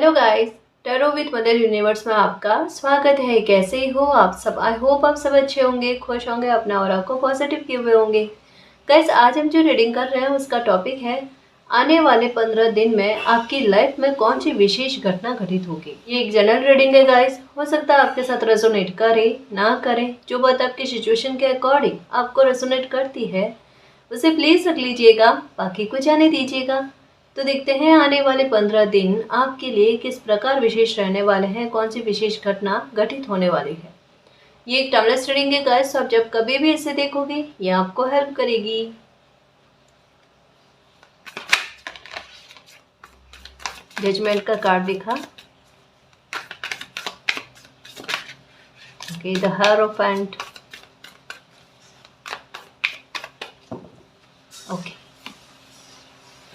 Hello guys, tarot with mother universe में आपका स्वागत है। कैसे हो आप सब? आई होप आप सब अच्छे होंगे, खुश होंगे, अपना और आपको पॉजिटिव किए हुए होंगे। गाइस, आज हम जो रीडिंग कर रहे हैं उसका टॉपिक है आने वाले 15 दिन में आपकी लाइफ में कौन सी विशेष घटना घटित होगी। ये एक जनरल रीडिंग है गाइस, हो सकता है आपके साथ रेजोनेट करे ना करे। जो बात आपकी सिचुएशन के अकॉर्डिंग आपको रेजोनेट करती है उसे प्लीज रख लीजिएगा, बाकी को जाने दीजिएगा। तो देखते हैं आने वाले 15 दिन आपके लिए किस प्रकार विशेष रहने वाले हैं, कौन सी विशेष घटना घटित होने वाली है। ये एक टाइमलेस रीडिंग है गाइस, तो आप जब कभी भी इसे देखोगे ये आपको हेल्प करेगी। जजमेंट का कार्ड दिखा, okay, the hierophant, okay,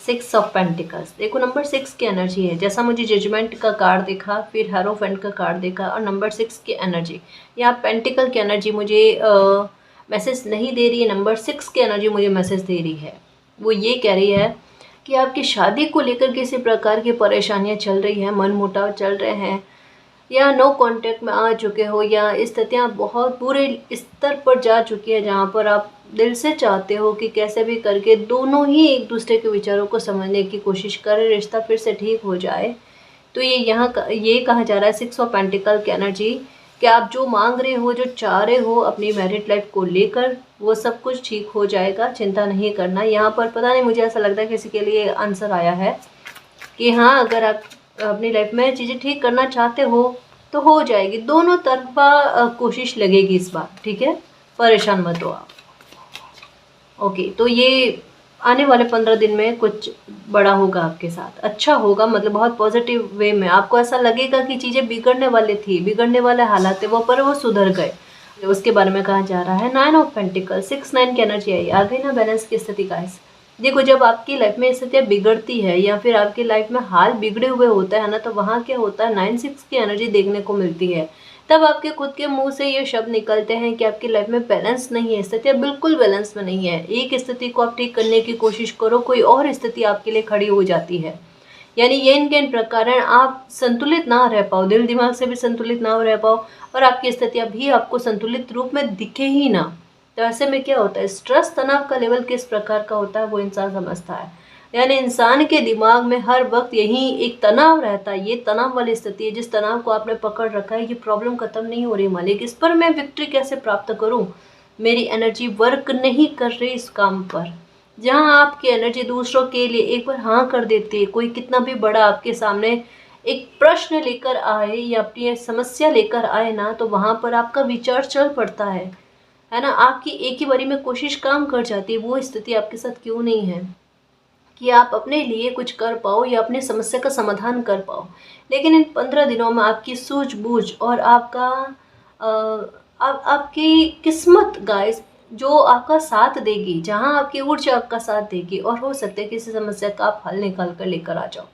6 of pentacles. देखो नंबर 6 की एनर्जी है। जैसा मुझे जजमेंट का कार्ड दिखा, फिर हेरोफेंट का कार्ड देखा और नंबर 6 की एनर्जी, या पेंटिकल की एनर्जी मुझे मैसेज नहीं दे रही है, नंबर 6 की एनर्जी मुझे मैसेज दे रही है। वो ये कह रही है कि आपकी शादी को लेकर किसी प्रकार की परेशानियां चल रही हैं, मन मुटाव चल रहे हैं, या नो कांटेक्ट में आ चुके हो, या स्थितियाँ बहुत बुरे स्तर पर जा चुकी है जहाँ पर आप दिल से चाहते हो कि कैसे भी करके दोनों ही एक दूसरे के विचारों को समझने की कोशिश करें, रिश्ता फिर से ठीक हो जाए। तो ये ये कहा जा रहा है 6 ऑफ पेंटिकल की एनर्जी कि आप जो मांग रहे हो, जो चाह रहे हो अपनी मैरिड लाइफ को लेकर, वो सब कुछ ठीक हो जाएगा, चिंता नहीं करना। यहाँ पर पता नहीं, मुझे ऐसा लगता है किसी के लिए आंसर आया है कि हाँ, अगर आप अपनी लाइफ में चीज़ें ठीक करना चाहते हो तो हो जाएगी। दोनों तरफा कोशिश लगेगी इस बार, ठीक है, परेशान मत हो आप। ओके, तो ये आने वाले 15 दिन में कुछ बड़ा होगा आपके साथ, अच्छा होगा, मतलब बहुत पॉजिटिव वे में। आपको ऐसा लगेगा कि चीज़ें बिगड़ने वाली थी, बिगड़ने वाले हालात थे वो, पर वो सुधर गए। उसके बारे में कहा जा रहा है 9 ऑफ पेंटिकल, 6 9 की एनर्जी आई, आ गई ना बैलेंस की स्थिति का। देखो, जब आपकी लाइफ में स्थितियाँ बिगड़ती है या फिर आपकी लाइफ में हाल बिगड़े हुए होता है ना, तो वहाँ क्या होता है, 9 6 की एनर्जी देखने को मिलती है। तब आपके खुद के मुंह से ये शब्द निकलते हैं कि आपकी लाइफ में बैलेंस नहीं है, स्थितियाँ बिल्कुल बैलेंस में नहीं है। एक स्थिति को आप ठीक करने की कोशिश करो, कोई और स्थिति आपके लिए खड़ी हो जाती है। यानी ये इनके इन प्रकार आप संतुलित ना रह पाओ, दिल दिमाग से भी संतुलित ना रह पाओ, और आपकी स्थितियाँ भी आपको संतुलित रूप में दिखे ही ना। तो ऐसे में क्या होता है, स्ट्रेस तनाव का लेवल किस प्रकार का होता है वो इंसान समझता है। यानी इंसान के दिमाग में हर वक्त यही एक तनाव रहता है। ये तनाव वाली स्थिति है, जिस तनाव को आपने पकड़ रखा है, ये प्रॉब्लम खत्म नहीं हो रही मालिक, इस पर मैं विक्ट्री कैसे प्राप्त करूं, मेरी एनर्जी वर्क नहीं कर रही इस काम पर। जहां आपकी एनर्जी दूसरों के लिए एक बार हाँ कर देती है, कोई कितना भी बड़ा आपके सामने एक प्रश्न लेकर आए या अपनी समस्या लेकर आए ना, तो वहां पर आपका विचार चल पड़ता है ना, आपकी एक ही बारी में कोशिश काम कर जाती है। वो स्थिति आपके साथ क्यों नहीं है कि आप अपने लिए कुछ कर पाओ या अपनी समस्या का समाधान कर पाओ। लेकिन इन 15 दिनों में आपकी सूझबूझ और आपका आपकी किस्मत गाइस जो आपका साथ देगी, जहां आपकी ऊर्जा आपका साथ देगी, और हो सकता है किसी समस्या का आप हल निकाल कर लेकर आ जाओ,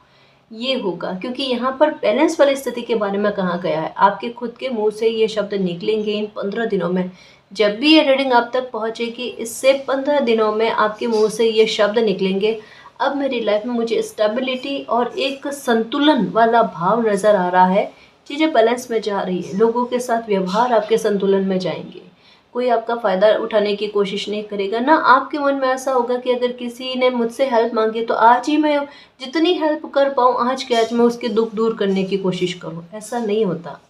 ये होगा। क्योंकि यहाँ पर बैलेंस वाली स्थिति के बारे में कहा गया है, आपके खुद के मुंह से ये शब्द निकलेंगे इन 15 दिनों में। जब भी ये रीडिंग आप तक पहुँचेगी, इससे 15 दिनों में आपके मुंह से ये शब्द निकलेंगे, अब मेरी लाइफ में मुझे स्टेबिलिटी और एक संतुलन वाला भाव नज़र आ रहा है, चीज़ें बैलेंस में जा रही है, लोगों के साथ व्यवहार आपके संतुलन में जाएंगे, कोई आपका फ़ायदा उठाने की कोशिश नहीं करेगा ना। आपके मन में ऐसा होगा कि अगर किसी ने मुझसे हेल्प मांगी तो आज ही मैं जितनी हेल्प कर पाऊँ आज के आज मैं उसके दुख दूर करने की कोशिश करूँ। ऐसा नहीं होता।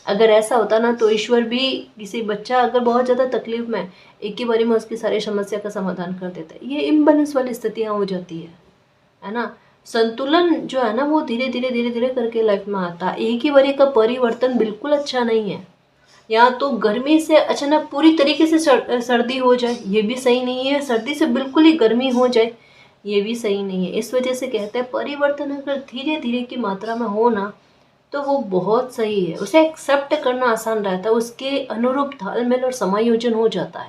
अगर ऐसा होता ना तो ईश्वर भी किसी बच्चा अगर बहुत ज़्यादा तकलीफ में, एक ही बारी में उसकी सारी समस्या का समाधान कर देता है। ये इम्बैलेंस वाली स्थितियाँ हो जाती है ना। संतुलन जो है ना वो धीरे धीरे धीरे धीरे करके लाइफ में आता है। एक ही बारी का परिवर्तन बिल्कुल अच्छा नहीं है। या तो गर्मी से अचानक पूरी तरीके से सर्दी हो जाए, ये भी सही नहीं है। सर्दी से बिल्कुल ही गर्मी हो जाए, ये भी सही नहीं है। इस वजह से कहते हैं परिवर्तन अगर धीरे धीरे की मात्रा में हो ना तो वो बहुत सही है, उसे एक्सेप्ट करना आसान रहता है, उसके अनुरूप तालमेल और समायोजन हो जाता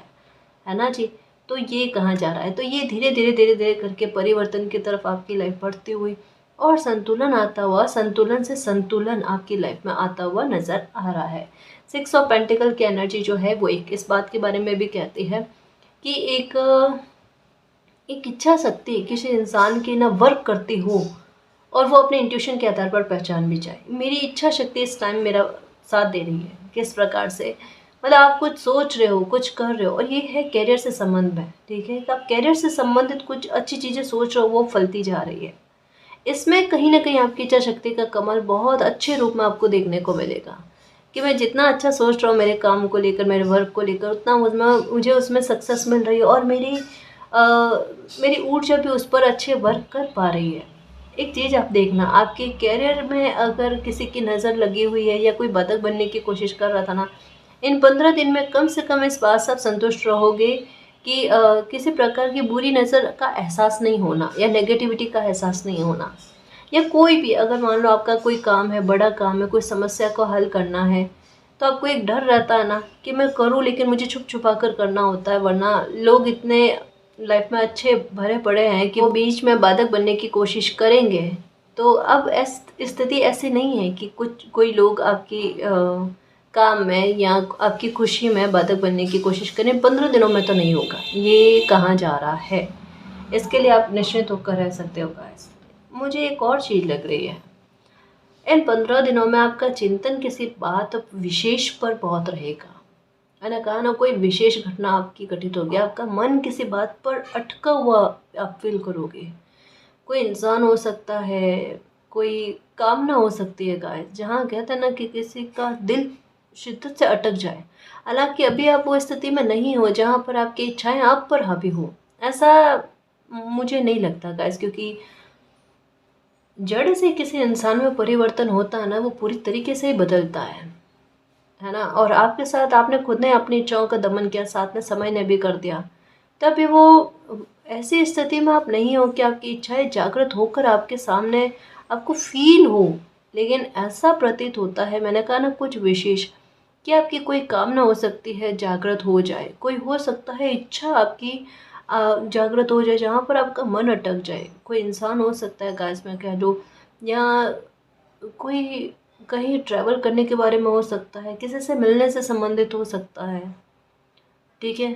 है ना जी। तो ये कहा जा रहा है, तो ये धीरे धीरे धीरे धीरे करके परिवर्तन की तरफ आपकी लाइफ बढ़ती हुई और संतुलन आता हुआ, संतुलन से संतुलन आपकी लाइफ में आता हुआ नज़र आ रहा है। 6 ऑफ पेंटिकल की एनर्जी जो है वो एक इस बात के बारे में भी कहती है कि एक इच्छा शक्ति किसी इंसान की ना वर्क करती हो, और वो अपने इंट्यूशन के आधार पर पहचान भी जाए। मेरी इच्छा शक्ति इस टाइम मेरा साथ दे रही है। किस प्रकार से, मतलब आप कुछ सोच रहे हो, कुछ कर रहे हो, और ये है कैरियर से संबंध में, ठीक है। आप कैरियर से संबंधित कुछ अच्छी चीज़ें सोच रहे हो, वो फलती जा रही है। इसमें कहीं ना कहीं आपकी इच्छा शक्ति का कमल बहुत अच्छे रूप में आपको देखने को मिलेगा कि मैं जितना अच्छा सोच रहा हूँ मेरे काम को लेकर, मेरे वर्क को लेकर, उतना मुझे उसमें सक्सेस मिल रही है, और मेरी ऊर्जा भी उस पर अच्छे वर्क कर पा रही है। एक चीज़ आप देखना, आपके कैरियर में अगर किसी की नज़र लगी हुई है या कोई बतख बनने की कोशिश कर रहा था ना, इन 15 दिन में कम से कम इस बात से आप संतुष्ट रहोगे कि किसी प्रकार की बुरी नज़र का एहसास नहीं होना या नेगेटिविटी का एहसास नहीं होना। या कोई भी, अगर मान लो आपका कोई काम है, बड़ा काम है, कोई समस्या को हल करना है, तो आपको एक डर रहता है ना कि मैं करूं, लेकिन मुझे छुप छुपा कर करना होता है, वरना लोग इतने लाइफ में अच्छे भरे पड़े हैं कि वो बीच में बाधक बनने की कोशिश करेंगे। तो अब स्थिति ऐसी नहीं है कि कोई लोग आपकी काम में या आपकी खुशी में बाधक बनने की कोशिश करें। 15 दिनों में तो नहीं होगा, ये कहाँ जा रहा है, इसके लिए आप निश्चित होकर रह सकते हो गाइस। मुझे एक और चीज़ लग रही है, इन 15 दिनों में आपका चिंतन किसी बात विशेष पर बहुत रहेगा, है ना। कहा ना, कोई विशेष घटना आपकी घटित होगी, आपका मन किसी बात पर अटका हुआ आप फील करोगे। कोई इंसान हो सकता है, कोई कामना हो सकती है गाइस, जहाँ कहते हैं ना कि किसी का दिल शिद्दत से अटक जाए। हालांकि अभी आप वो स्थिति में नहीं हो जहाँ पर आपकी इच्छाएं आप पर हावी हो, ऐसा मुझे नहीं लगता गाइस, क्योंकि जड़ से किसी इंसान में परिवर्तन होता है ना, वो पूरी तरीके से ही बदलता है ना। और आपके साथ आपने खुद ने अपनी इच्छाओं का दमन किया, साथ में समय ने भी कर दिया, तभी वो ऐसी स्थिति में आप नहीं हो कि आपकी इच्छाएं जागृत होकर आपके सामने आपको फील हो। लेकिन ऐसा प्रतीत होता है, मैंने कहा ना, कुछ विशेष, कि आपकी कोई कामना हो सकती है जागृत हो जाए, कोई हो सकता है इच्छा आपकी जागृत हो जाए जहाँ पर आपका मन अटक जाए। कोई इंसान हो सकता है गाइस, मैं कह दूँ, या कोई कहीं ट्रैवल करने के बारे में हो सकता है, किसी से मिलने से संबंधित हो सकता है, ठीक है।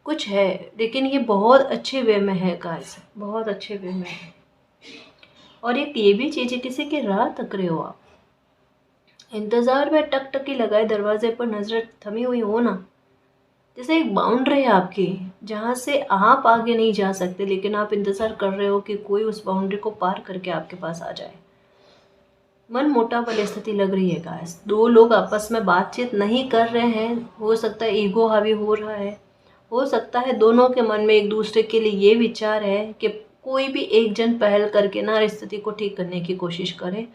कुछ है, लेकिन ये बहुत अच्छे वे में है गाइस, बहुत अच्छे वे में है। और एक ये भी चीज़ है, किसी की राह तक रहे हो आप, इंतज़ार में टकटकी लगाए दरवाजे पर नज़र थमी हुई हो ना, जैसे एक बाउंड्री है आपकी जहाँ से आप आगे नहीं जा सकते, लेकिन आप इंतज़ार कर रहे हो कि कोई उस बाउंड्री को पार करके आपके पास आ जाए। मन मोटाव वाली स्थिति लग रही है गाइस, दो लोग आपस में बातचीत नहीं कर रहे हैं, हो सकता है ईगो हावी हो रहा है, हो सकता है दोनों के मन में एक दूसरे के लिए ये विचार है कि कोई भी एक जन पहल करके ना स्थिति को ठीक करने की कोशिश करे,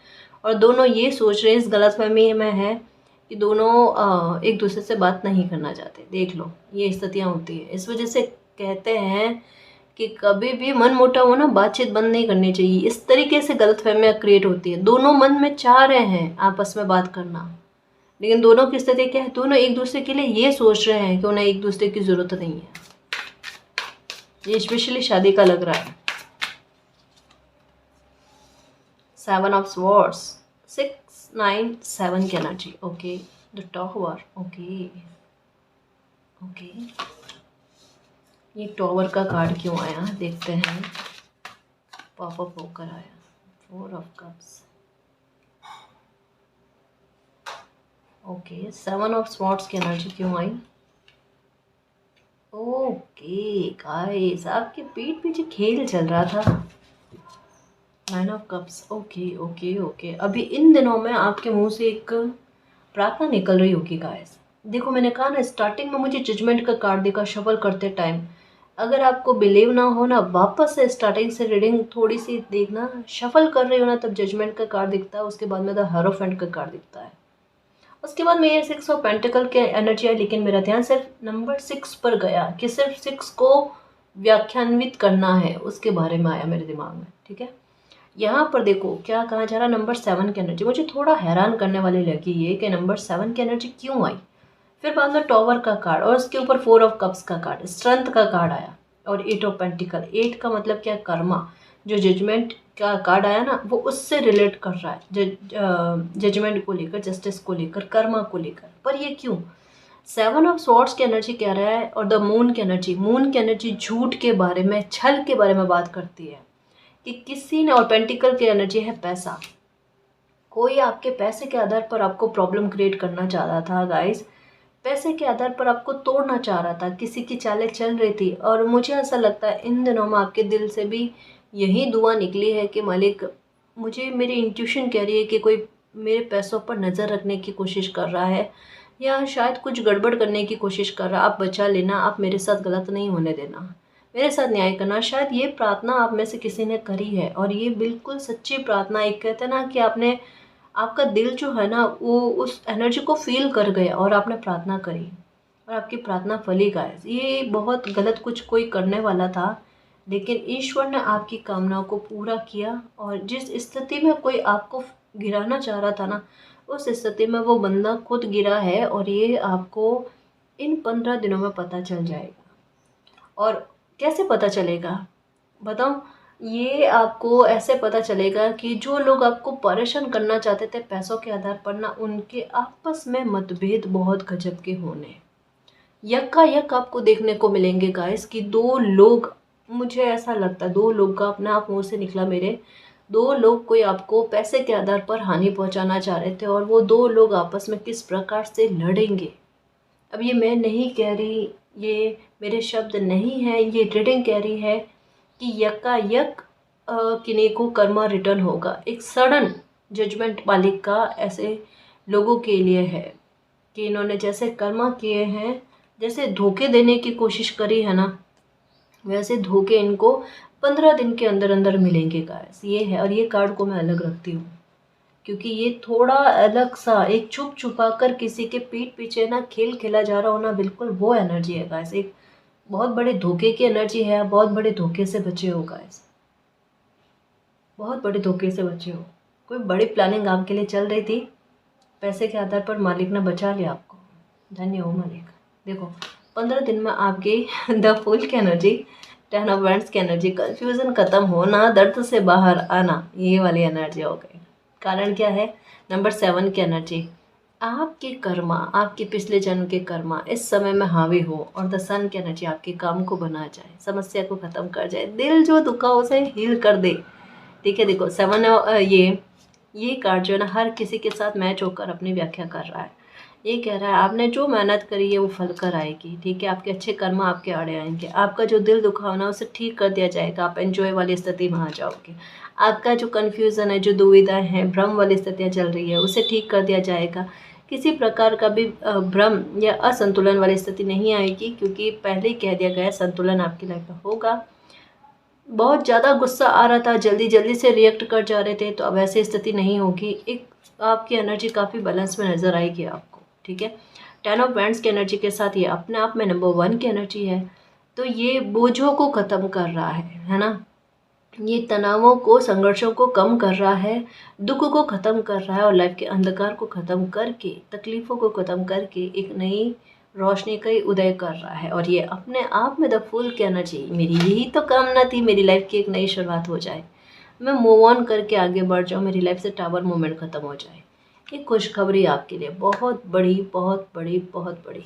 और दोनों ये सोच रहे हैं, इस गलतफहमी में है कि दोनों एक दूसरे से बात नहीं करना चाहते। देख लो, ये स्थितियाँ होती है। इस वजह से कहते हैं कि कभी भी मन मोटा हो ना, बातचीत बंद नहीं करनी चाहिए। इस तरीके से गलतफहमियाँ क्रिएट होती है, दोनों मन में चाह रहे हैं आपस में बात करना, लेकिन दोनों की स्थिति क्या है, दोनों एक दूसरे के लिए ये सोच रहे हैं कि उन्हें एक दूसरे की ज़रूरत नहीं है। ये स्पेशली शादी का लग रहा है। 7 ऑफ स्वॉर्ड्स, 6 9 7 की energy. Okay, the tower. Okay okay, ये टॉवर का कार्ड क्यों आया देखते हैं। पॉपअप होकर आया 4 of cups. Okay, 7 of swords की एनर्जी क्यों आई। ओके गाइस, आपके पीठ पीछे खेल चल रहा था। 9 of cups. Okay okay okay, अभी इन दिनों में आपके मुंह से एक प्रार्थना निकल रही होगी गाइस। देखो, मैंने कहा ना, स्टार्टिंग में मुझे जजमेंट का कार्ड देखा शफल करते टाइम। अगर आपको बिलीव ना हो ना, वापस से स्टार्टिंग से रीडिंग थोड़ी सी देखना, शफल कर रही हो ना, तब जजमेंट का कार्ड दिखता है, उसके बाद में द हेरोफेंट का कार्ड दिखता है, उसके बाद में ये 6 ऑफ पेंटिकल के एनर्जी आई। लेकिन मेरा ध्यान सिर्फ नंबर 6 पर गया कि सिर्फ 6 को व्याख्यान्वित करना है, उसके बारे में आया मेरे दिमाग में, ठीक है। यहाँ पर देखो क्या कहा जा रहा, नंबर 7 की एनर्जी मुझे थोड़ा हैरान करने वाली लगी ये कि नंबर 7 की एनर्जी क्यों आई। फिर बाद में टॉवर का कार्ड और उसके ऊपर 4 ऑफ कप्स का कार्ड, स्ट्रेंथ का कार्ड आया, और 8 ऑफ पेंटिकल। 8 का मतलब क्या, कर्मा। जो जजमेंट का कार्ड आया ना, वो उससे रिलेट कर रहा है, जजमेंट को लेकर, जस्टिस को लेकर, कर्मा को लेकर। पर ये क्यों, 7 ऑफ स्वॉर्ड्स की एनर्जी कह रहा है, और द मून की एनर्जी, मून की एनर्जी झूठ के बारे में, छल के बारे में बात करती है कि किसी ने, और पेंटिकल की एनर्जी है पैसा, कोई आपके पैसे के आधार पर आपको प्रॉब्लम क्रिएट करना चाह रहा था गाइस, पैसे के आधार पर आपको तोड़ना चाह रहा था, किसी की चालें चल रही थी। और मुझे ऐसा लगता है इन दिनों में आपके दिल से भी यही दुआ निकली है कि मालिक, मुझे मेरी इंट्यूशन कह रही है कि कोई मेरे पैसों पर नज़र रखने की कोशिश कर रहा है, या शायद कुछ गड़बड़ करने की कोशिश कर रहा है। आप बचा लेना, आप मेरे साथ गलत नहीं होने देना, मेरे साथ न्याय करना। शायद ये प्रार्थना आप में से किसी ने करी है, और ये बिल्कुल सच्ची प्रार्थना। एक कहते हैं ना कि आपने, आपका दिल जो है ना वो उस एनर्जी को फील कर गया और आपने प्रार्थना करी, और आपकी प्रार्थना फली गाइस। ये बहुत गलत कुछ कोई करने वाला था, लेकिन ईश्वर ने आपकी कामनाओं को पूरा किया। और जिस स्थिति में कोई आपको गिराना चाह रहा था ना, उस स्थिति में वो बंदा खुद गिरा है, और ये आपको इन 15 दिनों में पता चल जाएगा। और कैसे पता चलेगा बताऊं? ये आपको ऐसे पता चलेगा कि जो लोग आपको परेशान करना चाहते थे पैसों के आधार पर ना, उनके आपस में मतभेद बहुत गजब के होने यकायक आपको देखने को मिलेंगे गाइस, कि दो लोग, मुझे ऐसा लगता है 2 लोग का अपने आप मुंह से निकला मेरे, 2 लोग कोई आपको पैसे के आधार पर हानि पहुंचाना चाह रहे थे, और वो 2 लोग आपस में किस प्रकार से लड़ेंगे। अब ये मैं नहीं कह रही, ये मेरे शब्द नहीं है, ये रीडिंग कह रही है कि यकायक किन्हीं को कर्मा रिटर्न होगा। एक सडन जजमेंट मालिक का ऐसे लोगों के लिए है कि इन्होंने जैसे कर्मा किए हैं, जैसे धोखे देने की कोशिश करी है ना, वैसे धोखे इनको 15 दिन के अंदर अंदर मिलेंगे गाइस। ये है, और ये कार्ड को मैं अलग रखती हूँ क्योंकि ये थोड़ा अलग सा, एक छुप छुपा कर किसी के पीठ पीछे ना खेल खेला जा रहा हो ना, बिल्कुल वो एनर्जी है गाइस। एक बहुत बड़े धोखे की एनर्जी है, बहुत बड़े धोखे से बचे हो गाइस, बहुत बड़े धोखे से बचे हो। कोई बड़ी प्लानिंग आपके लिए चल रही थी, पैसे के आधार पर मालिक ने बचा लिया आपको। धन्य हो मालिक। देखो 15 दिन में आपकी द फूल की एनर्जी, 10 ऑफ वैंड्स की एनर्जी, कंफ्यूजन खत्म होना, दर्द से बाहर आना, ये वाली एनर्जी हो गई। कारण क्या है? नंबर 7 की एनर्जी, आपके कर्मा, आपके पिछले जन्म के कर्मा इस समय में हावी हो, और द सन की एनर्जी आपके काम को बना जाए, समस्या को ख़त्म कर जाए, दिल जो दुखा उसे हील कर दे। ठीक है, देखो 7 ये कार्ड जो है ना हर किसी के साथ मैच होकर अपनी व्याख्या कर रहा है। ये कह रहा है आपने जो मेहनत करी है वो फल कर आएगी। ठीक है, आपके अच्छे कर्म आपके आड़े आएंगे, आपका जो दिल दुखा होना उसे ठीक कर दिया जाएगा, आप एंजॉय वाली स्थिति में आ जाओगे। आपका जो कन्फ्यूज़न है, जो दुविधाएं हैं, भ्रम वाली स्थितियाँ चल रही है, उसे ठीक कर दिया जाएगा। किसी प्रकार का भी भ्रम या असंतुलन वाली स्थिति नहीं आएगी, क्योंकि पहले ही कह दिया गया है संतुलन आपकी लाइफ में होगा। बहुत ज़्यादा गुस्सा आ रहा था, जल्दी जल्दी से रिएक्ट कर जा रहे थे, तो अब ऐसी स्थिति नहीं होगी। एक आपकी एनर्जी काफ़ी बैलेंस में नज़र आएगी आपको। ठीक है, 10 ऑफ वैंड्स की एनर्जी के साथ ये अपने आप में नंबर 1 की एनर्जी है, तो ये बोझों को ख़त्म कर रहा है ना, ये तनावों को, संघर्षों को कम कर रहा है, दुख को ख़त्म कर रहा है, और लाइफ के अंधकार को ख़त्म करके, तकलीफ़ों को ख़त्म करके एक नई रोशनी का ही उदय कर रहा है। और ये अपने आप में द फूल की एनर्जी, मेरी यही तो कामना थी, मेरी लाइफ की एक नई शुरुआत हो जाए, मैं मूव ऑन करके आगे बढ़ जाऊँ, मेरी लाइफ से टावर मोमेंट ख़त्म हो जाए। ये खुशखबरी आपके लिए बहुत बड़ी, बहुत बड़ी, बहुत बड़ी।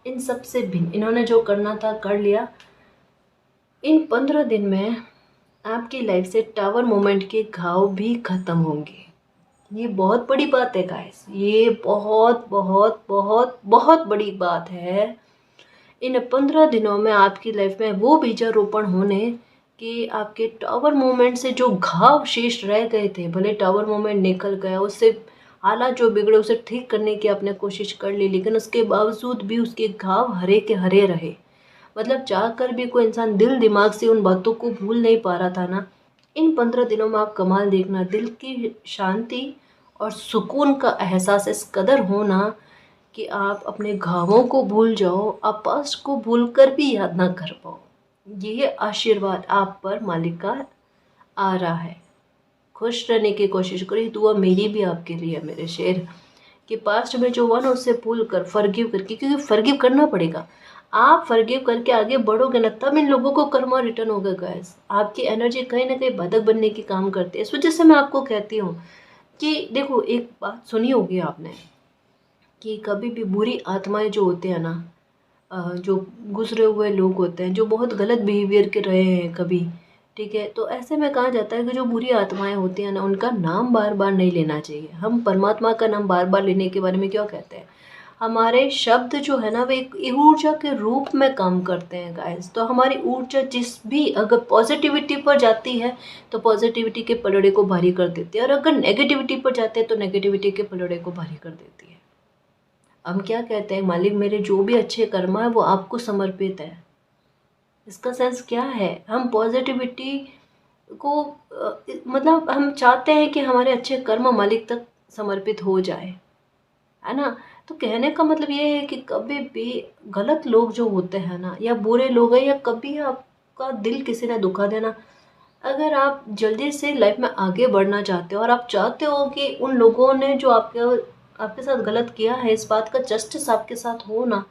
इन सब से भिन्न इन्होंने जो करना था कर लिया। इन 15 दिन में आपकी लाइफ से टावर मोमेंट के घाव भी ख़त्म होंगे। ये बहुत बड़ी बात है गाइस, ये बहुत बहुत बहुत बहुत बड़ी बात है। इन 15 दिनों में आपकी लाइफ में वो बीजारोपण होने कि आपके टावर मोमेंट से जो घाव शेष रह गए थे, भले टावर मोमेंट निकल गया, उससे हालात जो बिगड़े उसे ठीक करने की आपने कोशिश कर ली, लेकिन उसके बावजूद भी उसके घाव हरे के हरे रहे। मतलब चाह कर भी कोई इंसान दिल दिमाग से उन बातों को भूल नहीं पा रहा था ना। इन 15 दिनों में आप कमाल देखना, दिल की शांति और सुकून का एहसास इस कदर होना कि आप अपने घावों को भूल जाओ, आप पास्ट को भूल कर भी याद ना कर पाओ। ये आशीर्वाद आप पर मालिक का आ रहा है। खुश रहने की कोशिश करो, ये दुआ मेरी भी आपके लिए है मेरे शेर, कि पास्ट में जो हुआ ना उससे भूल कर फॉरगिव करके, क्योंकि फॉरगिव करना पड़ेगा। आप फॉरगिव करके आगे बढ़ोगे ना, तब इन लोगों को कर्मा रिटर्न होगा गाइस। आपकी एनर्जी कहीं ना कहीं बंधक बनने की काम करती है। इस वजह से मैं आपको कहती हूँ कि देखो, एक बात सुनी होगी आपने कि कभी भी बुरी आत्माएं जो होते हैं ना, जो गुजरे हुए लोग होते हैं, जो बहुत गलत बिहेवियर के रहे हैं कभी, ठीक है, तो ऐसे में कहा जाता है कि जो बुरी आत्माएं होती हैं ना, उनका नाम बार बार नहीं लेना चाहिए। हम परमात्मा का नाम बार बार लेने के बारे में क्या कहते हैं, हमारे शब्द जो है ना वो एक ऊर्जा के रूप में काम करते हैं गाइस। तो हमारी ऊर्जा जिस भी अगर पॉजिटिविटी पर जाती है तो पॉजिटिविटी के पलड़े को भारी कर देती है, और अगर नेगेटिविटी पर जाते हैं तो नेगेटिविटी के पलड़े को भारी कर देती है। हम क्या कहते हैं, मालिक मेरे जो भी अच्छे कर्म है वो आपको समर्पित है। इसका सेंस क्या है, हम पॉजिटिविटी को मतलब हम चाहते हैं कि हमारे अच्छे कर्म मालिक तक समर्पित हो जाए, है ना। तो कहने का मतलब ये है कि कभी भी गलत लोग जो होते हैं ना, या बुरे लोग हैं, या कभी आपका दिल किसी ने दुखा देना, अगर आप जल्दी से लाइफ में आगे बढ़ना चाहते हो और आप चाहते हो कि उन लोगों ने जो आपके साथ गलत किया है इस बात का जस्टिस आपके साथ हो ना,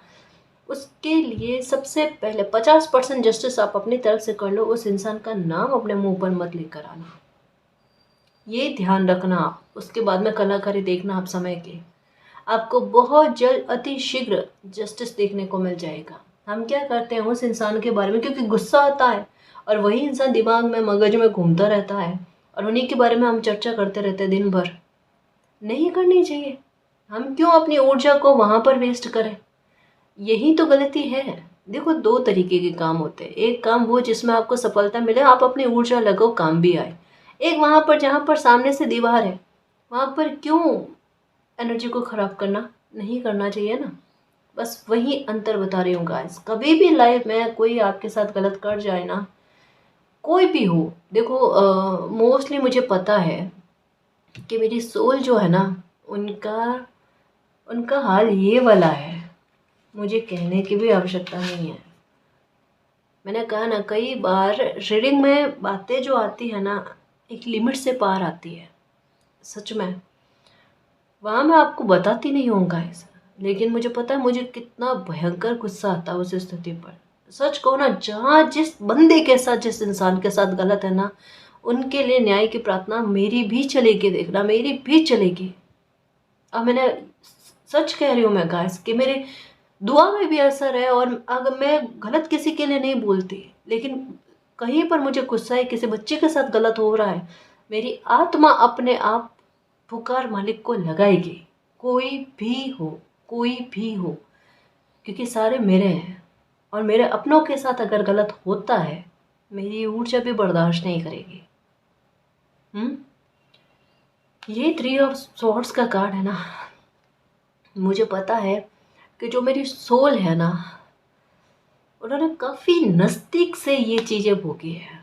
उसके लिए सबसे पहले 50% जस्टिस आप अपनी तरफ से कर लो। उस इंसान का नाम अपने मुंह पर मत लेकर आना, ये ध्यान रखना आप। उसके बाद में कलाकारी देखना आप समय के, आपको बहुत जल्द अति शीघ्र जस्टिस देखने को मिल जाएगा। हम क्या करते हैं उस इंसान के बारे में, क्योंकि गुस्सा आता है और वही इंसान दिमाग में मगज में घूमता रहता है और उन्हीं के बारे में हम चर्चा करते रहते हैं दिन भर। नहीं करनी चाहिए। हम क्यों अपनी ऊर्जा को वहाँ पर वेस्ट करें, यही तो गलती है। देखो, दो तरीके के काम होते हैं। एक काम वो जिसमें आपको सफलता मिले, आप अपनी ऊर्जा लगाओ, काम भी आए। एक वहाँ पर जहाँ पर सामने से दीवार है, वहाँ पर क्यों एनर्जी को ख़राब करना, नहीं करना चाहिए ना। बस वही अंतर बता रही हूँ गाइस। कभी भी लाइफ में कोई आपके साथ गलत कर जाए ना, कोई भी हो, देखो मोस्टली मुझे पता है कि मेरी सोल जो है ना, उनका उनका हाल ये वाला है, मुझे कहने की भी आवश्यकता नहीं है। मैंने कहा ना कई बार, रीडिंग में बातें जो आती है ना, एक लिमिट से पार आती है। सच में वहाँ मैं आपको बताती नहीं हूँ गाइस, लेकिन मुझे पता है मुझे कितना भयंकर गुस्सा आता है उस स्थिति पर। सच कहो ना, जहाँ जिस बंदे के साथ, जिस इंसान के साथ गलत है ना, उनके लिए न्याय की प्रार्थना मेरी भी चलेगी, देखना मेरी भी चलेगी। अब मैंने सच कह रही हूँ मैं गाइस कि मेरे दुआ में भी असर है। और अगर मैं गलत किसी के लिए नहीं बोलती, लेकिन कहीं पर मुझे गुस्सा है, किसी बच्चे के साथ गलत हो रहा है, मेरी आत्मा अपने आप पुकार मालिक को लगाएगी। कोई भी हो, कोई भी हो, क्योंकि सारे मेरे हैं। और मेरे अपनों के साथ अगर गलत होता है, मेरी ऊर्जा भी बर्दाश्त नहीं करेगी। ये 3 ऑफ सॉर्ड्स का कार्ड है ना, मुझे पता है कि जो मेरी सोल है ना, उन्होंने काफ़ी नज़दीक से ये चीज़ें भोगी है।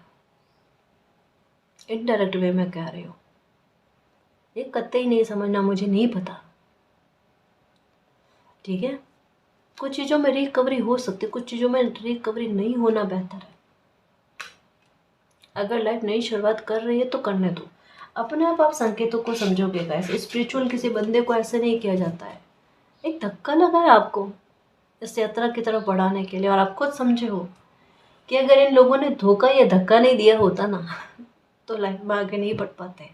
इनडायरेक्ट वे में कह रही हूँ, ये कतई नहीं समझना, मुझे नहीं पता, ठीक है। कुछ चीज़ों में रिकवरी हो सकती है, कुछ चीज़ों में रिकवरी नहीं होना बेहतर है। अगर लाइफ नई शुरुआत कर रही है तो करने दो। अपने आप संकेतों को समझोगे गाइस। स्पिरिचुअल किसी बंदे को ऐसे नहीं किया जाता है। एक धक्का लगा है आपको इस यात्रा की तरफ बढ़ाने के लिए, और आप खुद समझे हो कि अगर इन लोगों ने धोखा या धक्का नहीं दिया होता ना, तो लाइफ में आगे नहीं बढ़ पाते।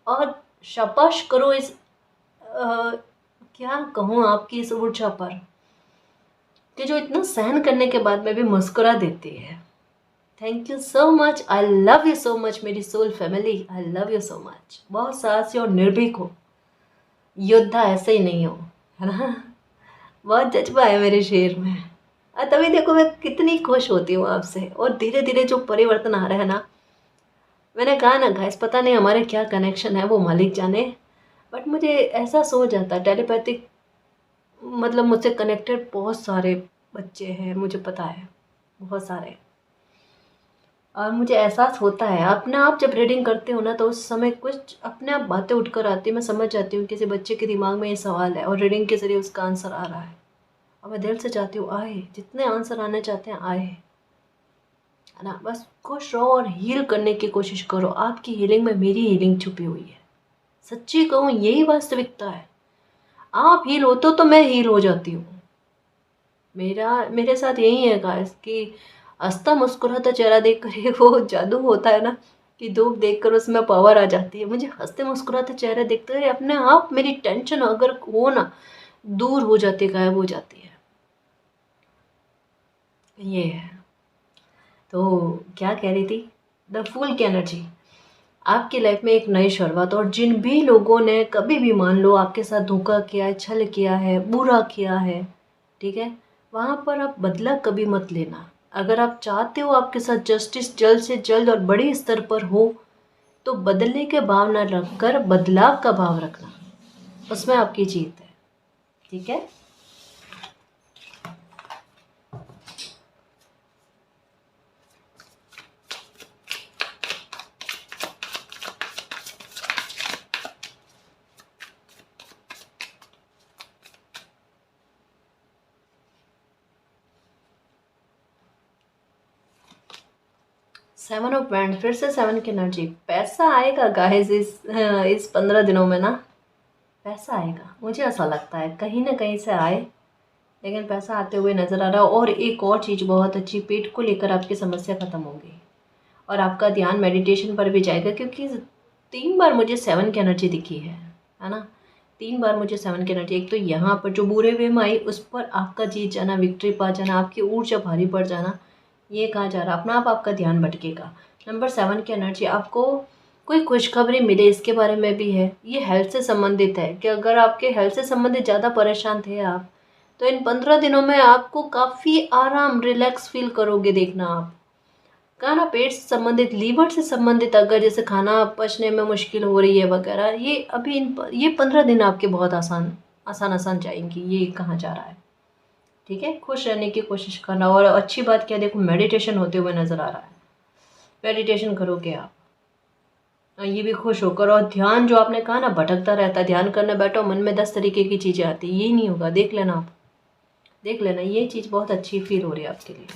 और शाबाश करो इस क्या कहूँ आपकी इस ऊर्जा पर, कि जो इतना सहन करने के बाद में भी मुस्कुरा देती है। Thank you so much, I love you so much मेरी soul family, I love you so much. बहुत साहसी और निर्भीक हो, योद्धा ऐसे ही नहीं हो, है ना। बहुत जज्बा है मेरे शेर में, और तभी देखो मैं कितनी खुश होती हूँ आपसे। और धीरे धीरे जो परिवर्तन आ रहा है ना, मैंने कहा ना गाइस, पता नहीं हमारे क्या कनेक्शन है, वो मालिक जाने। बट मुझे ऐसा सो जाता है टेलीपैथिक, मतलब मुझसे कनेक्टेड बहुत सारे बच्चे हैं, मुझे पता है बहुत सारे। और मुझे एहसास होता है अपने आप, जब रीडिंग करते हो ना, तो उस समय कुछ अपने आप बातें उठकर आती है। मैं समझ जाती हूँ किसी बच्चे के दिमाग में ये सवाल है और रीडिंग के ज़रिए उसका आंसर आ रहा है। और मैं दिल से चाहती हूँ आए, जितने आंसर आने चाहते हैं आए, है ना। बस खुश रहो और हील करने की कोशिश करो। आपकी हीलिंग में मेरी हीलिंग छुपी हुई है। सच्ची कहूँ यही वास्तविकता है। आप हील होते हो तो मैं हील हो जाती हूँ। मेरे साथ यही है गाइस कि हंसता मुस्कुराता चेहरा देख कर वो जादू होता है ना, कि धूप देखकर उसमें पावर आ जाती है। मुझे हंसते मुस्कुराते चेहरे देखते हुए अपने आप मेरी टेंशन अगर हो ना, दूर हो जाती है, गायब हो जाती है। ये है। तो क्या कह रही थी, द फूल की एनर्जी, आपकी लाइफ में एक नई शुरुआत। और जिन भी लोगों ने कभी भी मान लो आपके साथ धोखा किया है, छल किया है, बुरा किया है, ठीक है, वहाँ पर आप बदला कभी मत लेना। अगर आप चाहते हो आपके साथ जस्टिस जल्द से जल्द और बड़े स्तर पर हो, तो बदलने के भाव ना रखकर बदलाव का भाव रखना, उसमें आपकी जीत है। ठीक है। 7 ऑफ वैंड, फिर से 7 की एनर्जी। पैसा आएगा गाइस इस 15 दिनों में ना, पैसा आएगा। मुझे ऐसा लगता है कहीं ना कहीं से आए, लेकिन पैसा आते हुए नज़र आ रहा है। और एक और चीज़ बहुत अच्छी, पेट को लेकर आपकी समस्या ख़त्म होगी और आपका ध्यान मेडिटेशन पर भी जाएगा, क्योंकि 3 बार मुझे 7 की एनर्जी दिखी है ना। 3 बार मुझे 7 की एनर्जी, एक तो यहाँ पर जो बुरे वे में आई उस पर आपका जीत जाना, विक्ट्री पा जाना, आपकी ऊर्जा भारी पड़ जाना, ये कहा जा रहा, अपना आपका ध्यान भटकेगा। नंबर 7 की एनर्जी, आपको कोई खुशखबरी मिले इसके बारे में भी है। ये हेल्थ से संबंधित है कि अगर आपके हेल्थ से संबंधित ज़्यादा परेशान थे आप, तो इन 15 दिनों में आपको काफ़ी आराम, रिलैक्स फील करोगे। देखना आप कहा ना, पेट से संबंधित, लीवर से संबंधित, अगर जैसे खाना पचने में मुश्किल हो रही है वगैरह, ये अभी ये 15 दिन आपके बहुत आसान आसान आसान जाएंगी, ये कहा जा रहा है। ठीक है, खुश रहने की कोशिश करना। और अच्छी बात क्या, देखो मेडिटेशन होते हुए नज़र आ रहा है। मेडिटेशन करोगे आप, ये भी खुश होकर। और ध्यान जो आपने कहा ना भटकता रहता है, ध्यान करने बैठो मन में 10 तरीके की चीज़ें आती, ये नहीं होगा। देख लेना आप, देख लेना, ये चीज़ बहुत अच्छी फील हो रही है आपके लिए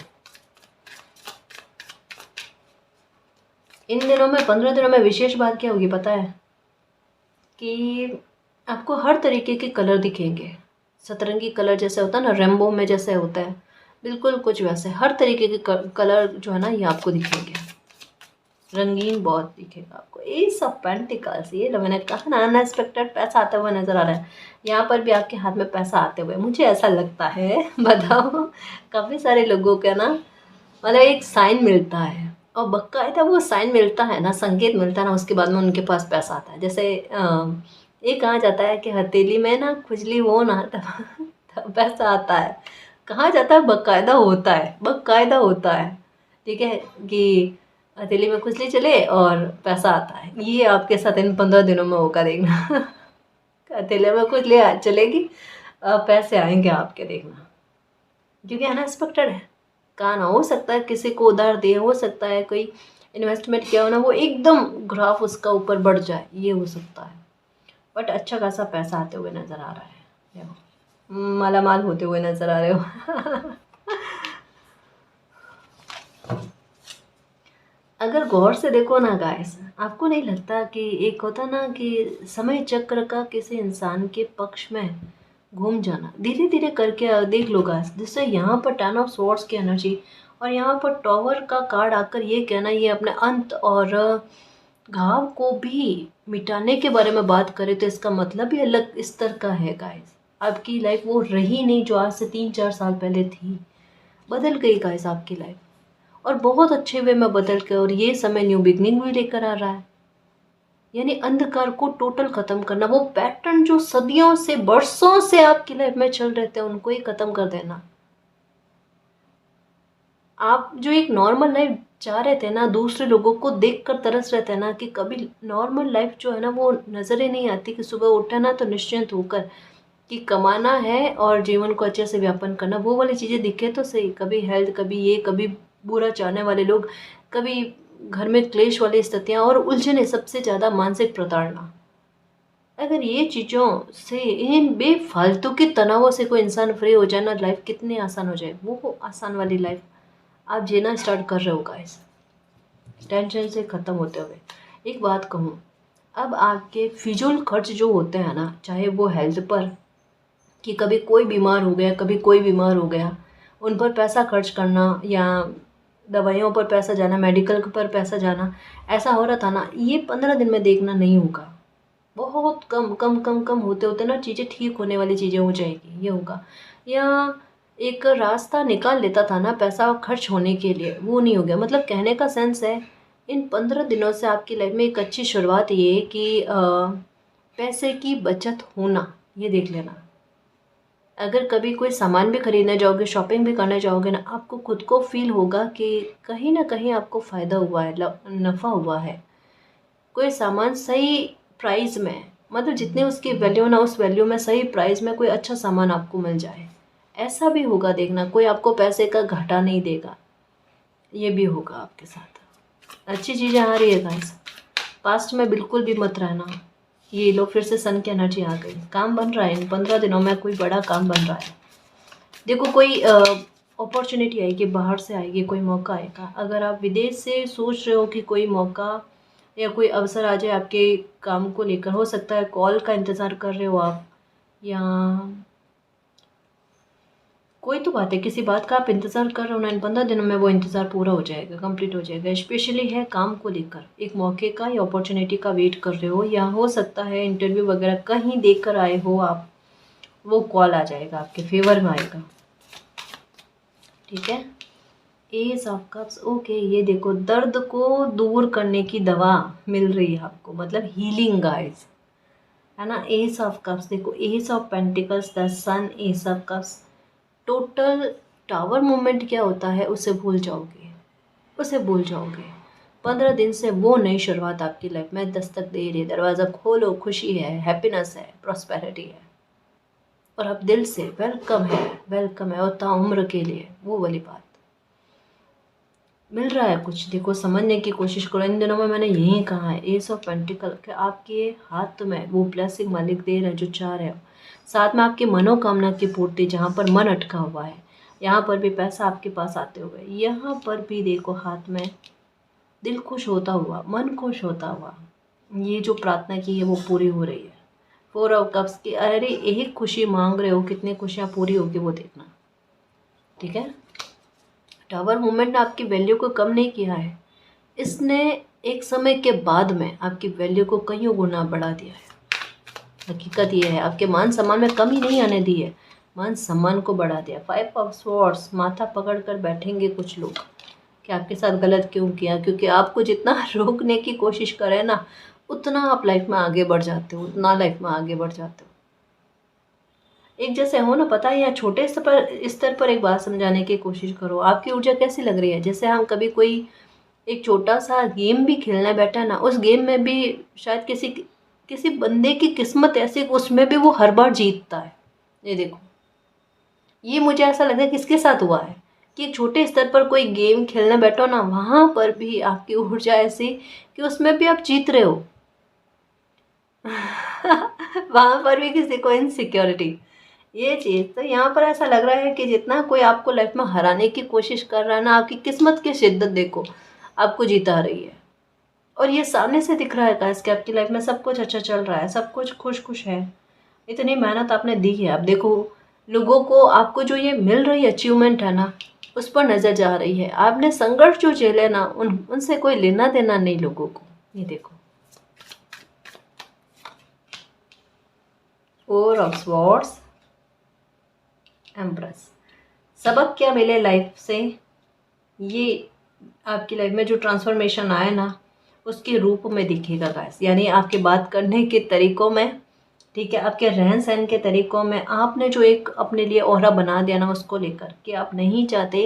इन दिनों में। 15 दिनों में विशेष बात क्या होगी पता है, कि आपको हर तरीके के कलर दिखेंगे। सतरंगी कलर जैसे होता है ना, रेम्बो में जैसे होता है, बिल्कुल कुछ वैसे हर तरीके के कलर जो है ना, ये आपको दिखेंगे। रंगीन बहुत दिखेगा आपको। एस ऑफ पेंटिकल्स, ये लो, मैंने कहा ना अनएक्सपेक्टेड पैसा आता हुआ नजर आ रहा है। यहाँ पर भी आपके हाथ में पैसा आते हुए मुझे ऐसा लगता है बताओ, काफ़ी सारे लोगों का ना, मतलब एक साइन मिलता है, और बकायदा वो साइन मिलता है ना, संकेत मिलता है ना, उसके बाद में उनके पास पैसा आता है। जैसे ये कहा जाता है कि हथेली में ना खुजली हो ना, तब पैसा आता है। कहा जाता है, बकायदा होता है, बकायदा होता है। ठीक है, कि हथेली में खुजली चले और पैसा आता है। ये आपके साथ इन 15 दिनों में होगा, देखना। हथेली में खुजली चलेगी, पैसे आएंगे आपके, देखना, क्योंकि अनएक्सपेक्टेड है। कहा ना, हो सकता है किसी को उधार दिए, हो सकता है कोई इन्वेस्टमेंट किया हो ना, वो एकदम ग्राफ उसका ऊपर बढ़ जाए, ये हो सकता है। बट अच्छा खासा पैसा आते हुए नज़र आ रहा है, देखो मालामाल होते हुए नज़र आ रहे हो। अगर गौर से देखो ना गाइस, आपको नहीं लगता कि एक होता ना कि समय चक्र का किसी इंसान के पक्ष में घूम जाना, धीरे धीरे करके देख लो गाइस। जैसे यहाँ पर 10 ऑफ स्वॉर्ड्स की एनर्जी, और यहाँ पर टॉवर का कार्ड आकर ये कहना, ये अपने अंत और घाव को भी मिटाने के बारे में बात करें, तो इसका मतलब ही अलग स्तर का है गाइस। आपकी लाइफ वो रही नहीं जो आज से 3-4 साल पहले थी, बदल गई गाइस आपकी लाइफ, और बहुत अच्छे वे में बदल के। और ये समय न्यू बिगनिंग भी लेकर आ रहा है, यानी अंधकार को टोटल खत्म करना। वो पैटर्न जो सदियों से, बरसों से आपकी लाइफ में चल रहे थे, उनको ही खत्म कर देना। आप जो एक नॉर्मल लाइफ चाह रहे थे ना, दूसरे लोगों को देखकर तरस रहे थे ना, कि कभी नॉर्मल लाइफ जो है ना वो नज़र ही नहीं आती, कि सुबह उठा ना तो निश्चिंत होकर कि कमाना है और जीवन को अच्छे से व्यापन करना, वो वाली चीज़ें दिखे तो सही। कभी हेल्थ, कभी ये, कभी बुरा चाहने वाले लोग, कभी घर में क्लेश वाली स्थितियाँ और उलझने, सबसे ज़्यादा मानसिक प्रताड़ना। अगर ये चीज़ों से, इन बेफालतू के तनावों से कोई इंसान फ्री हो जाए ना, लाइफ कितनी आसान हो जाए। वो आसान वाली लाइफ आप जीना स्टार्ट कर रहे हो गाइस, टेंशन से ख़त्म होते हुए। एक बात कहूँ, अब आपके फिजूल खर्च जो होते हैं ना, चाहे वो हेल्थ पर, कि कभी कोई बीमार हो गया, कभी कोई बीमार हो गया, उन पर पैसा खर्च करना, या दवाइयों पर पैसा जाना, मेडिकल पर पैसा जाना, ऐसा हो रहा था ना, ये 15 दिन में देखना नहीं होगा। बहुत कम कम कम कम होते होते ना चीज़ें ठीक होने वाली चीज़ें हो जाएगी, ये होगा। या एक रास्ता निकाल लेता था ना पैसा खर्च होने के लिए, वो नहीं हो गया। मतलब कहने का सेंस है इन 15 दिनों से आपकी लाइफ में एक अच्छी शुरुआत ये है कि पैसे की बचत होना, ये देख लेना। अगर कभी कोई सामान भी खरीदने जाओगे, शॉपिंग भी करने जाओगे ना, आपको खुद को फील होगा कि कहीं ना कहीं आपको फ़ायदा हुआ है, नफ़ा हुआ है। कोई सामान सही प्राइस में, मतलब जितने उसकी वैल्यू ना, उस वैल्यू में सही प्राइस में कोई अच्छा सामान आपको मिल जाए, ऐसा भी होगा। देखना, कोई आपको पैसे का घाटा नहीं देगा, ये भी होगा आपके साथ। अच्छी चीज़ें आ रही है गाइस। पास्ट में बिल्कुल भी मत रहना। ये लो, फिर से सन की एनर्जी आ गई। काम बन रहा है, इन 15 दिनों में कोई बड़ा काम बन रहा है। देखो, कोई अपॉर्चुनिटी आएगी, बाहर से आएगी, कोई मौका आएगा। अगर आप विदेश से सोच रहे हो कि कोई मौका या कोई अवसर आ जाए आपके काम को लेकर, हो सकता है कॉल का इंतज़ार कर रहे हो आप, या कोई तो बात है, किसी बात का आप इंतज़ार कर रहे हो ना, इन 15 दिनों में वो इंतज़ार पूरा हो जाएगा, कंप्लीट हो जाएगा। स्पेशली है काम को लेकर, एक मौके का या अपॉर्चुनिटी का वेट कर रहे हो, या हो सकता है इंटरव्यू वगैरह कहीं देख कर आए हो आप, वो कॉल आ जाएगा, आपके फेवर में आएगा। ठीक है, एस ऑफ कप्स, ओके। ये देखो, दर्द को दूर करने की दवा मिल रही है आपको, मतलब हीलिंग गाइस, है ना। एस ऑफ कप्स, देखो, ace of pentacles, the sun, ace of cups. Total tower movement क्या होता है, उसे भूल जाओगे, उसे भूल जाओगे। 15 दिन से वो नई शुरुआत आपकी लाइफ में दस्तक दे रही है। दरवाज़ा खोलो, खुशी है, हैप्पीनेस है, प्रॉस्पेरिटी है, और अब दिल से वेलकम है, वेलकम है, और ताउम्र के लिए वो वाली बात मिल रहा है कुछ। देखो, समझने की कोशिश करो। इन दिनों में मैंने यही कहा है, एस ऑफ पेंटिकल के आपके हाथ में वो ब्लेसिंग मालिक दे रहे हैं जो चाह रहे हो। साथ में आपकी मनोकामना की पूर्ति, जहाँ पर मन अटका हुआ है, यहाँ पर भी पैसा आपके पास आते हुए, यहाँ पर भी देखो हाथ में दिल खुश होता हुआ, मन खुश होता हुआ, ये जो प्रार्थना की है वो पूरी हो रही है। 4 ऑफ कप्स की, अरे एक खुशी मांग रहे हो, कितनी खुशियाँ पूरी होगी वो देखना। ठीक है, टावर मूवमेंट ने आपकी वैल्यू को कम नहीं किया है, इसने एक समय के बाद में आपकी वैल्यू को कईयों गुना बढ़ा दिया है। हकीकत ये है, आपके मान सम्मान में कमी नहीं आने दी है, मान सम्मान को बढ़ा दिया। 5 ऑफ स्वॉर्ड्स, माथा पकड़ कर बैठेंगे कुछ लोग कि आपके साथ गलत क्यों किया, क्योंकि आपको जितना रोकने की कोशिश करे ना, उतना आप लाइफ में आगे बढ़ जाते हो, उतना लाइफ में आगे बढ़ जाते हो। एक जैसे हो ना, पता है, या छोटे स्तर पर एक बात समझाने की कोशिश करो। आपकी ऊर्जा कैसी लग रही है? जैसे हम कभी कोई एक छोटा सा गेम भी खेलने बैठा है ना, उस गेम में भी शायद किसी किसी बंदे की किस्मत ऐसी, उसमें भी वो हर बार जीतता है। ये देखो, ये मुझे ऐसा लगा है किसके साथ हुआ है कि एक छोटे स्तर पर कोई गेम खेलने बैठो ना, वहाँ पर भी आपकी ऊर्जा ऐसी कि उसमें भी आप जीत रहे हो। वहाँ पर भी किसी को इनसिक्योरिटी, ये चीज़ तो यहाँ पर ऐसा लग रहा है कि जितना कोई आपको लाइफ में हराने की कोशिश कर रहा है ना, आपकी किस्मत की शिद्दत देखो आपको जीता रही है। और ये सामने से दिख रहा है गाइस कि आपकी लाइफ में सब कुछ अच्छा चल रहा है, सब कुछ खुश खुश है। इतनी मेहनत आपने दी है। अब देखो, लोगों को आपको जो ये मिल रही अचीवमेंट है ना, उस पर नज़र जा रही है। आपने संघर्ष जो झेले ना, उनसे कोई लेना देना नहीं लोगों को। ये देखो, 4 ऑफ स्वॉर्ड्स, एम्प्रेस। सबक क्या मिले लाइफ से? ये आपकी लाइफ में जो ट्रांसफॉर्मेशन आया ना, उसके रूप में दिखेगा गाइस। यानी आपके बात करने के तरीक़ों में, ठीक है, आपके रहन सहन के तरीक़ों में, आपने जो एक अपने लिए ओहरा बना दिया ना, उसको लेकर कि आप नहीं चाहते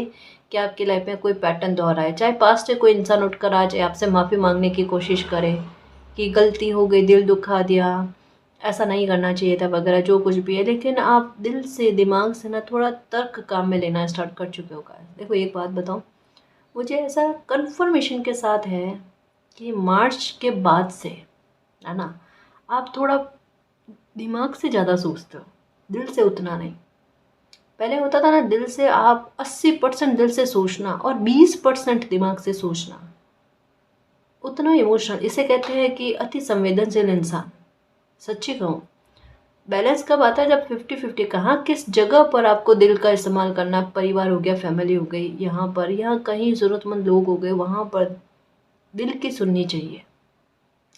कि आपकी लाइफ में कोई पैटर्न दोहराए। चाहे पास्ट से कोई इंसान उठकर आ जाए, आपसे माफ़ी मांगने की कोशिश करे कि गलती हो गई, दिल दुखा दिया, ऐसा नहीं करना चाहिए था वगैरह, जो कुछ भी है, लेकिन आप दिल से, दिमाग से ना थोड़ा तर्क काम में लेना स्टार्ट कर चुके हो गाइस। देखो, एक बात बताऊँ, मुझे ऐसा कन्फर्मेशन के साथ है कि मार्च के बाद से, है ना, आप थोड़ा दिमाग से ज़्यादा सोचते हो, दिल से उतना नहीं। पहले होता था ना, दिल से आप 80% दिल से सोचना और 20% दिमाग से सोचना, उतना इमोशनल। इसे कहते हैं कि अति संवेदनशील इंसान। सच्ची कहूँ, बैलेंस कब आता है? जब 50-50, कहाँ किस जगह पर आपको दिल का इस्तेमाल करना, परिवार हो गया, फैमिली हो गई, यहाँ पर, यहाँ कहीं ज़रूरतमंद लोग हो गए, वहाँ पर दिल की सुननी चाहिए।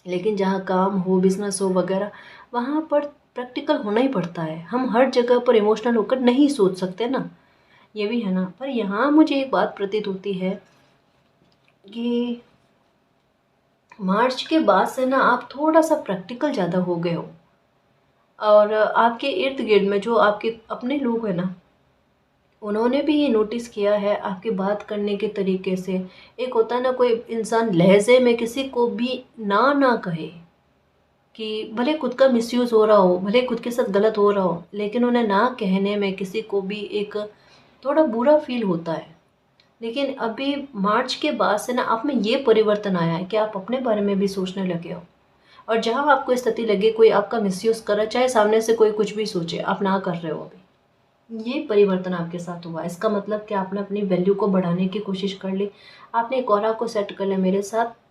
लेकिन जहाँ काम हो, बिजनेस हो वगैरह, वहाँ पर प्रैक्टिकल होना ही पड़ता है। हम हर जगह पर इमोशनल होकर नहीं सोच सकते ना, ये भी है ना। पर यहाँ मुझे एक बात प्रतीत होती है कि मार्च के बाद से ना आप थोड़ा सा प्रैक्टिकल ज़्यादा हो गए हो, और आपके इर्द गिर्द में जो आपके अपने लोग हैं ना, उन्होंने भी ये नोटिस किया है आपके बात करने के तरीके से। एक होता है ना, कोई इंसान लहजे में किसी को भी ना ना कहे, कि भले खुद का मिसयूज़ हो रहा हो, भले खुद के साथ गलत हो रहा हो, लेकिन उन्हें ना कहने में किसी को भी एक थोड़ा बुरा फील होता है। लेकिन अभी मार्च के बाद से ना आप में ये परिवर्तन आया है कि आप अपने बारे में भी सोचने लगे हो, और जहाँ आपको स्थिति लगे कोई आपका मिसयूज़ कर रहा है, चाहे सामने से कोई कुछ भी सोचे, आप ना कर रहे हो अभी। ये परिवर्तन आपके साथ हुआ। इसका मतलब कि आपने अपनी वैल्यू को बढ़ाने की कोशिश कर ली। आपने एक ऑरा को सेट कर लिया, मेरे साथ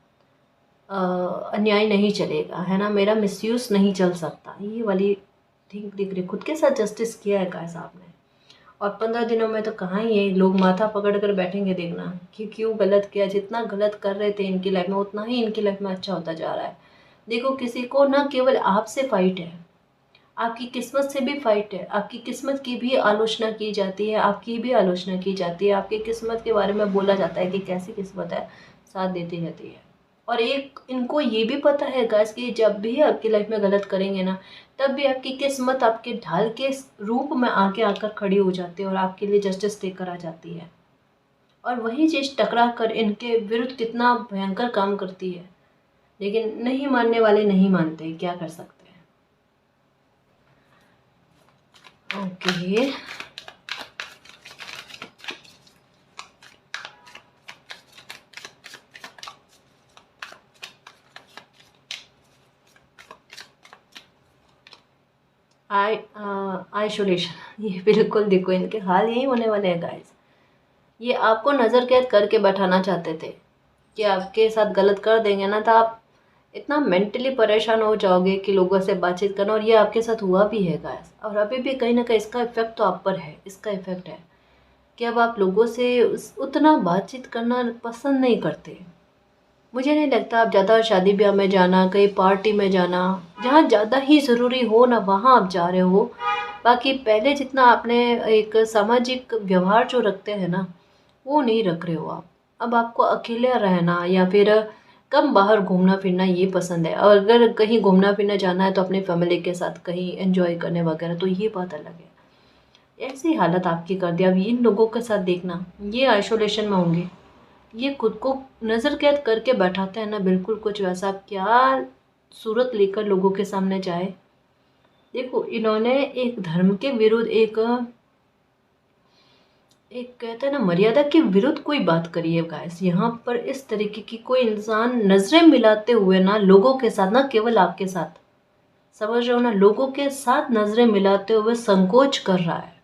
अन्याय नहीं चलेगा, है ना, मेरा मिसयूज़ नहीं चल सकता। ये वाली थिंक दिख रही, खुद के साथ जस्टिस किया है गाइस आपने। और 15 दिनों में तो कहाँ ही है, लोग माथा पकड़ कर बैठेंगे देखना कि क्यों गलत किया। जितना गलत कर रहे थे इनकी लाइफ में, उतना ही इनकी लाइफ में अच्छा होता जा रहा है। देखो, किसी को ना केवल आपसे फाइट है, आपकी किस्मत से भी फाइट है। आपकी किस्मत की भी आलोचना की जाती है, आपकी भी आलोचना की जाती है। आपकी किस्मत के बारे में बोला जाता है कि कैसी किस्मत है, साथ देती रहती है। और एक इनको ये भी पता है गाइस कि जब भी आपकी लाइफ में गलत करेंगे ना, तब भी आपकी किस्मत आपके ढाल के रूप में आके आकर खड़ी हो जाती है और आपके लिए जस्टिस लेकर आ जाती है। और वही चीज़ टकरा कर इनके विरुद्ध कितना भयंकर काम करती है। लेकिन नहीं मानने वाले नहीं मानते, क्या कर सकते हैं। ओके, आई आइसोलेशन ये बिल्कुल देखो, इनके हाल यही होने वाले हैं गाइस। ये आपको नज़र कैद करके बैठाना चाहते थे कि आपके साथ गलत कर देंगे ना, तो आप इतना मेंटली परेशान हो जाओगे कि लोगों से बातचीत करना। और ये आपके साथ हुआ भी है गाइस, और अभी भी कहीं ना कहीं इसका इफेक्ट तो आप पर है। इसका इफेक्ट है कि अब आप लोगों से उतना बातचीत करना पसंद नहीं करते। मुझे नहीं लगता आप ज़्यादा शादी ब्याह में जाना, कहीं पार्टी में जाना, जहाँ ज़्यादा ही ज़रूरी हो ना, वहाँ आप जा रहे हो। बाकी पहले जितना आपने एक सामाजिक व्यवहार जो रखते हैं ना, वो नहीं रख रहे हो आप। अब आपको अकेले रहना या फिर कम बाहर घूमना फिरना ये पसंद है। और अगर कहीं घूमना फिरना जाना है तो अपनी फैमिली के साथ कहीं एंजॉय करने वगैरह, तो ये बात अलग है। ऐसी हालत आपकी कर दी। अब इन लोगों के साथ देखना, ये आइसोलेशन में होंगे, ये खुद को नज़र कैद करके बैठाते हैं ना, बिल्कुल कुछ वैसा। आप क्या सूरत लेकर लोगों के सामने जाए। देखो, इन्होंने एक धर्म के विरुद्ध एक एक कहते हैं ना, मर्यादा के विरुद्ध कोई बात करी है गाइस। यहाँ पर इस तरीके की कोई इंसान नजरें मिलाते हुए ना लोगों के साथ, ना केवल आपके साथ, समझ रहे हो ना, लोगों के साथ नजरें मिलाते हुए संकोच कर रहा है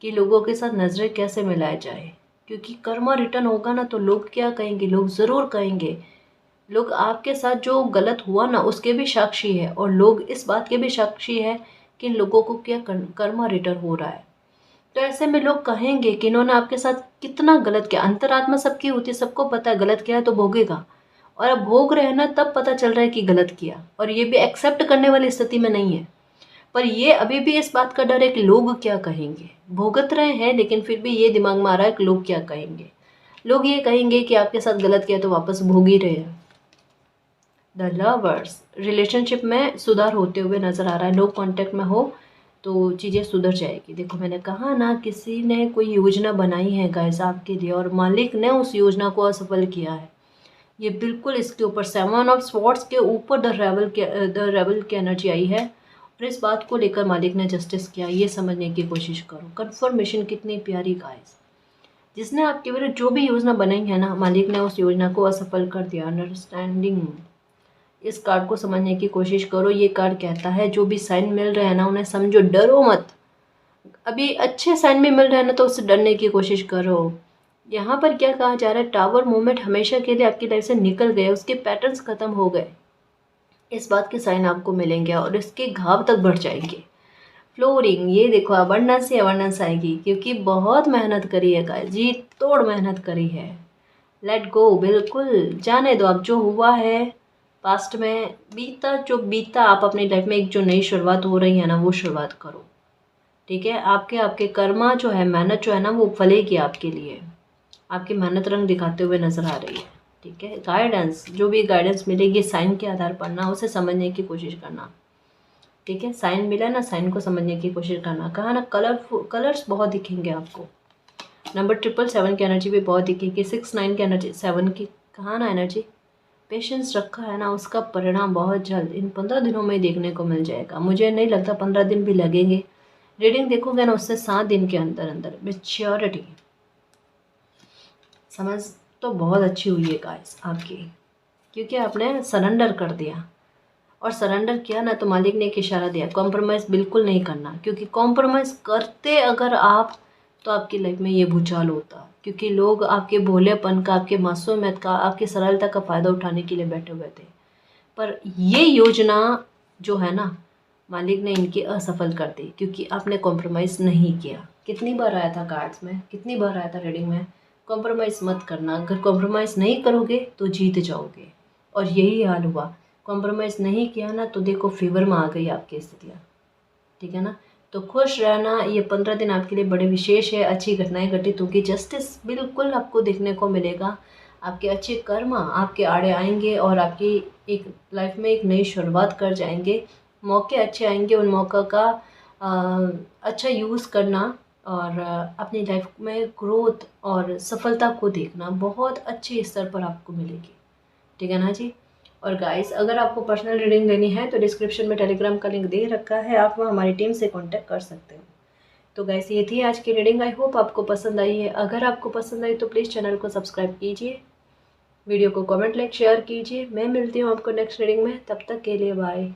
कि लोगों के साथ नजरें कैसे मिलाए जाए। क्योंकि कर्मा रिटर्न होगा ना, तो लोग क्या कहेंगे, लोग ज़रूर कहेंगे। लोग आपके साथ जो गलत हुआ ना उसके भी साक्षी है, और लोग इस बात के भी साक्षी है कि इन लोगों को क्या कर्मा रिटर्न हो रहा है। तो ऐसे में लोग कहेंगे कि इन्होंने आपके साथ कितना गलत किया। अंतरात्मा सबकी होती है, सबको पता है गलत किया है तो भोगेगा। और अब भोग रहे हैं ना, तब पता चल रहा है कि गलत किया, और ये भी एक्सेप्ट करने वाली स्थिति में नहीं है। पर ये अभी भी इस बात का डर है कि लोग क्या कहेंगे। भुगत रहे हैं लेकिन फिर भी ये दिमाग में आ रहा है कि लोग क्या कहेंगे। लोग ये कहेंगे कि आपके साथ गलत किया तो वापस भोग ही रहे हैं। द लवर्स, रिलेशनशिप में सुधार होते हुए नज़र आ रहा है। लोग कांटेक्ट में हो तो चीज़ें सुधर जाएगी। देखो, मैंने कहा ना, किसी ने कोई योजना बनाई है गाइस आपके लिए, और मालिक ने उस योजना को असफल किया है। ये बिल्कुल इसके ऊपर 7 ऑफ स्वॉर्ड्स के ऊपर द रेबल की एनर्जी आई है। और इस बात को लेकर मालिक ने जस्टिस किया, ये समझने की कोशिश करो। कन्फर्मेशन कितनी प्यारी गाइस। जिसने आपके विरुद्ध जो भी योजना बनाई है ना, मालिक ने उस योजना को असफल कर दिया। अंडरस्टैंडिंग, इस कार्ड को समझने की कोशिश करो। ये कार्ड कहता है जो भी साइन मिल रहे हैं ना, उन्हें समझो, डरो मत। अभी अच्छे साइन भी मिल रहे हैं ना, तो उससे डरने की कोशिश करो। यहाँ पर क्या कहा जा रहा है, टावर मूवमेंट हमेशा के लिए आपकी लाइफ से निकल गए, उसके पैटर्न्स खत्म हो गए। इस बात के साइन आपको मिलेंगे और इसके घाव तक बढ़ जाएंगे। फ्लोरिंग, ये देखो, अबंडेंस ही अबंडेंस आएगी, क्योंकि बहुत मेहनत करी है गाइस, जी तोड़ मेहनत करी है। लेट गो, बिल्कुल जाने दो। अब जो हुआ है पास्ट में, बीता जो बीता, आप अपनी लाइफ में एक जो नई शुरुआत हो रही है ना, वो शुरुआत करो। ठीक है, आपके आपके कर्मा जो है, मेहनत जो है ना, वो फलेगी आपके लिए। आपकी मेहनत रंग दिखाते हुए नजर आ रही है। ठीक है। गाइडेंस, जो भी गाइडेंस मिलेगी साइन के आधार पर ना, उसे समझने की कोशिश करना। ठीक है, साइन मिला ना, साइन को समझने की कोशिश करना। कहा ना कलर्स बहुत दिखेंगे आपको। नंबर 777 की एनर्जी भी बहुत दिखेगी। 6 9 की एनर्जी, 7 की कहा ना एनर्जी। पेशेंस रखा है ना, उसका परिणाम बहुत जल्द इन 15 दिनों में देखने को मिल जाएगा। मुझे नहीं लगता 15 दिन भी लगेंगे। रीडिंग देखोगे ना, उससे 7 दिन के अंदर अंदर मैच्योरिटी, समझ तो बहुत अच्छी हुई है गाइस आपकी, क्योंकि आपने सरेंडर कर दिया। और सरेंडर किया ना तो मालिक ने एक इशारा दिया, कॉम्प्रोमाइज़ बिल्कुल नहीं करना, क्योंकि कॉम्प्रोमाइज़ करते अगर आप, तो आपकी लाइफ में ये भूचाल होता, क्योंकि लोग आपके भोलेपन का, आपके मासूमियत का, आपकी सरलता का फ़ायदा उठाने के लिए बैठे हुए थे। पर ये योजना जो है ना, मालिक ने इनकी असफल कर दी, क्योंकि आपने कॉम्प्रोमाइज़ नहीं किया। कितनी बार आया था कार्ड्स में, कितनी बार आया था रीडिंग में, कॉम्प्रोमाइज़ मत करना। अगर कॉम्प्रोमाइज़ नहीं करोगे तो जीत जाओगे, और यही हाल हुआ। कॉम्प्रोमाइज़ नहीं किया ना तो देखो फेवर में आ गई आपकी स्थितियाँ। ठीक है ना, तो खुश रहना। ये 15 दिन आपके लिए बड़े विशेष है। अच्छी घटनाएं घटित होगी, जस्टिस बिल्कुल आपको देखने को मिलेगा। आपके अच्छे कर्म आपके आड़े आएंगे और आपकी एक लाइफ में एक नई शुरुआत कर जाएंगे। मौके अच्छे आएंगे, उन मौक़ों का अच्छा यूज़ करना, और अपनी लाइफ में ग्रोथ और सफलता को देखना बहुत अच्छे स्तर पर आपको मिलेगी। ठीक है ना जी। और गाइस, अगर आपको पर्सनल रीडिंग लेनी है तो डिस्क्रिप्शन में टेलीग्राम का लिंक दे रखा है, आप वहाँ हमारी टीम से कांटेक्ट कर सकते हो। तो गाइस, ये थी आज की रीडिंग। आई होप आपको पसंद आई है। अगर आपको पसंद आई तो प्लीज़ चैनल को सब्सक्राइब कीजिए, वीडियो को कमेंट लाइक शेयर कीजिए। मैं मिलती हूँ आपको नेक्स्ट रीडिंग में, तब तक के लिए बाय।